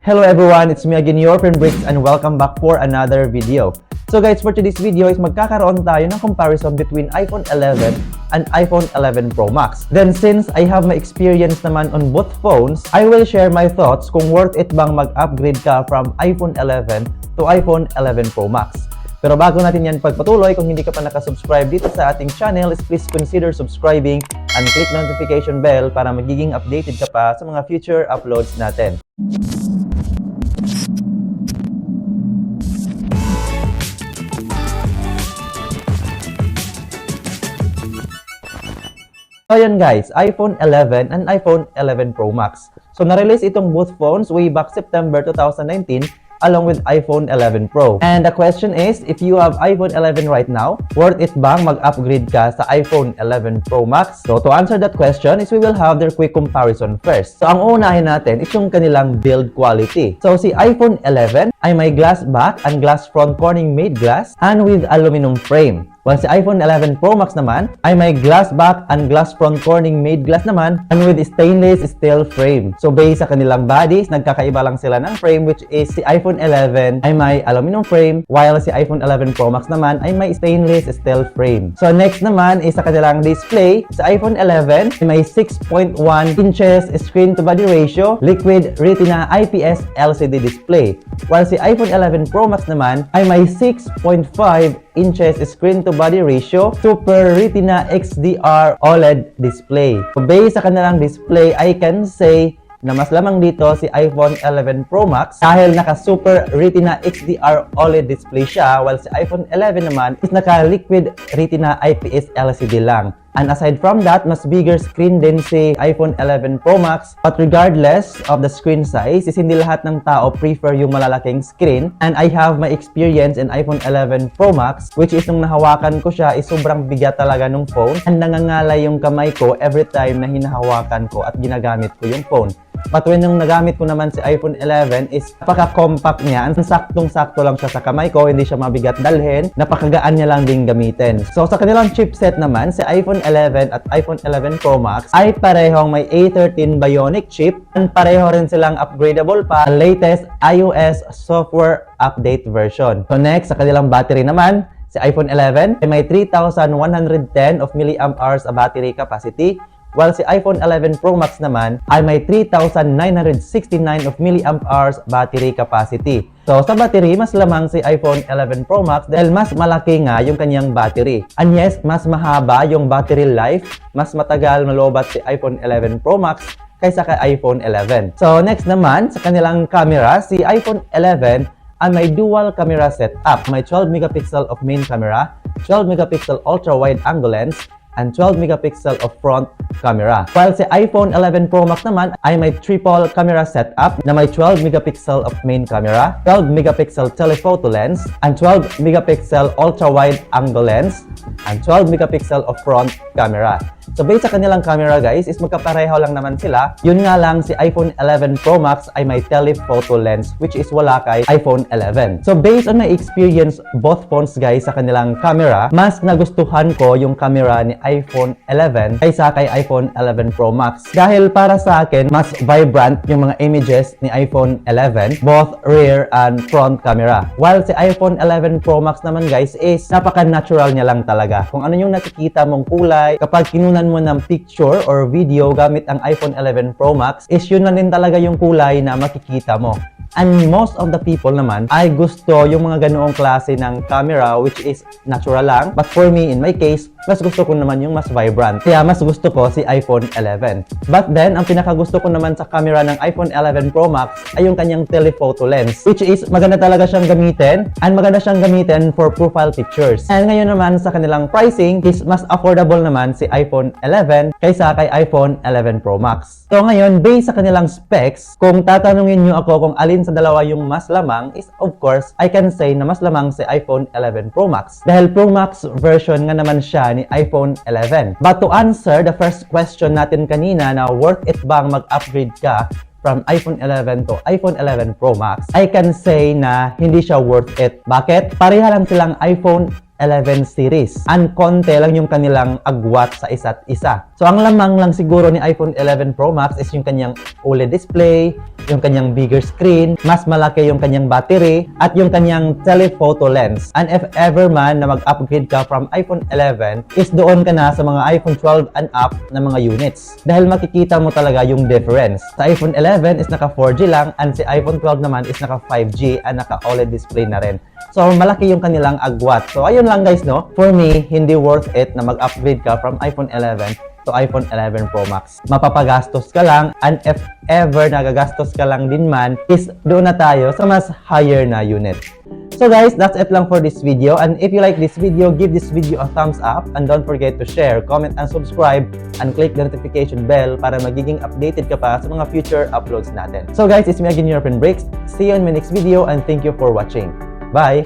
Hello everyone, it's me again, your friend Bricks, and welcome back for another video. So guys, for today's video is magkakaroon tayo ng comparison between iPhone 11 and iPhone 11 Pro Max. Then since I have my experience naman on both phones, I will share my thoughts kung worth it bang mag-upgrade ka from iPhone 11 to iPhone 11 Pro Max. Pero bago natin yan pagpatuloy, kung hindi ka pa nakasubscribe dito sa ating channel, please consider subscribing and click notification bell para magiging updated ka pa sa mga future uploads natin. So yun guys, iPhone 11 and iPhone 11 Pro Max. So na-release itong both phones way back September 2019 along with iPhone 11 Pro. And the question is, if you have iPhone 11 right now, worth it bang mag-upgrade ka sa iPhone 11 Pro Max? So to answer that question is we will have their quick comparison first. So ang uunahin natin is yung kanilang build quality. So si iPhone 11 ay may glass back and glass front corning made glass and with aluminum frame. While si iPhone 11 Pro Max naman ay may glass back and glass front corning made glass naman and with stainless steel frame. So based sa kanilang bodies, nagkakaiba lang sila ng frame, which is si iPhone 11 ay may aluminum frame while si iPhone 11 Pro Max naman ay may stainless steel frame. So next naman is sa kanilang display. Sa iPhone 11 ay may 6.1 inches screen to body ratio liquid retina IPS LCD display. While si iPhone 11 Pro Max naman ay may 6.5 inches screen to body ratio Super Retina XDR OLED display. So based sa kanilang display, I can say na mas lamang dito si iPhone 11 Pro Max dahil naka Super Retina XDR OLED display siya, while si iPhone 11 naman is naka Liquid Retina IPS LCD lang. And aside from that, mas bigger screen din si iPhone 11 Pro Max. But regardless of the screen size, is hindi lahat ng tao prefer yung malalaking screen. And I have my experience in iPhone 11 Pro Max, which is nung nahawakan ko siya, is sobrang bigat talaga nung phone. And nangangalay yung kamay ko every time na hinahawakan ko at ginagamit ko yung phone. But when nung nagamit ko naman si iPhone 11 is napaka-compact niya. Saktong-sakto lang siya sa kamay ko, hindi siya mabigat dalhin. Napakagaan niya lang din gamitin. So sa kanilang chipset naman, si iPhone 11 at iPhone 11 Pro Max ay parehong may A13 Bionic chip and pareho rin silang upgradable pa latest iOS software update version. So next, sa kanilang battery naman, si iPhone 11 ay may 3,110 of milliamp hours battery capacity, while si iPhone 11 Pro Max naman ay may 3,969 of milliamp hours battery capacity. So sa battery, mas lamang si iPhone 11 Pro Max dahil mas malaki nga yung kanyang battery. And yes, mas mahaba yung battery life, mas matagal malobat si iPhone 11 Pro Max kaysa kay iPhone 11. So next naman, sa kanilang camera, si iPhone 11 ay may dual camera setup. May 12 megapixel of main camera, 12 megapixel ultra wide angle lens, and 12 megapixel of front camera. While si iPhone 11 Pro Max naman ay may triple camera setup na may 12 megapixel of main camera, 12 megapixel telephoto lens, and 12 megapixel ultra wide angle lens, and 12 megapixel of front camera. So based sa kanilang camera guys, is magkapareho lang naman sila. Yun nga lang, si iPhone 11 Pro Max ay may telephoto lens, which is wala kay iPhone 11. So based on my experience both phones guys sa kanilang camera, mas nagustuhan ko yung camera ni iPhone 11 kaysa kay iPhone 11 Pro Max. Dahil para sa akin, mas vibrant yung mga images ni iPhone 11, both rear and front camera. While si iPhone 11 Pro Max naman guys is napaka-natural niya lang talaga. Kung ano yung nakikita mong kulay, kapag kinunan mo ng picture or video gamit ang iPhone 11 Pro Max, is yun na din talaga yung kulay na makikita mo. And most of the people naman ay gusto yung mga ganoong klase ng camera which is natural lang. But for me, in my case, mas gusto ko naman yung mas vibrant. Kaya mas gusto ko si iPhone 11. But then, ang pinakagusto ko naman sa camera ng iPhone 11 Pro Max ay yung kanyang telephoto lens, which is maganda talaga siyang gamitin and maganda siyang gamitin for profile pictures. And ngayon naman sa kanilang pricing is mas affordable naman si iPhone 11 kaysa kay iPhone 11 Pro Max. So ngayon, based sa kanilang specs, kung tatanungin nyo ako kung alin sa dalawa yung mas lamang is of course, I can say na mas lamang si iPhone 11 Pro Max. Dahil Pro Max version nga naman siya ni iPhone 11. But to answer the first question natin kanina na worth it bang mag-upgrade ka from iPhone 11 to iPhone 11 Pro Max, I can say na hindi siya worth it. Bakit? Pareha lang silang iPhone 11 series. And konti lang yung kanilang agwat sa isa't isa. So ang lamang lang siguro ni iPhone 11 Pro Max is yung kanyang OLED display, yung kanyang bigger screen, mas malaki yung kanyang battery, at yung kanyang telephoto lens. And if ever man na mag-upgrade ka from iPhone 11, is doon ka na sa mga iPhone 12 and up na mga units. Dahil makikita mo talaga yung difference. Sa iPhone 11 is naka 4G lang, and si iPhone 12 naman is naka 5G and naka OLED display na rin. So malaki yung kanilang agwat. So ayun lang guys, no? For me, hindi worth it na mag-upgrade ka from iPhone 11 to iPhone 11 Pro Max. Mapapagastos ka lang, and if ever nagagastos ka lang din man, is doon na tayo sa mas higher na unit. So guys, that's it lang for this video, and if you like this video, give this video a thumbs up, and don't forget to share, comment, and subscribe, and click the notification bell para magiging updated ka pa sa mga future uploads natin. So guys, it's me again, your friend Bricks. See you in my next video, and thank you for watching. Bye!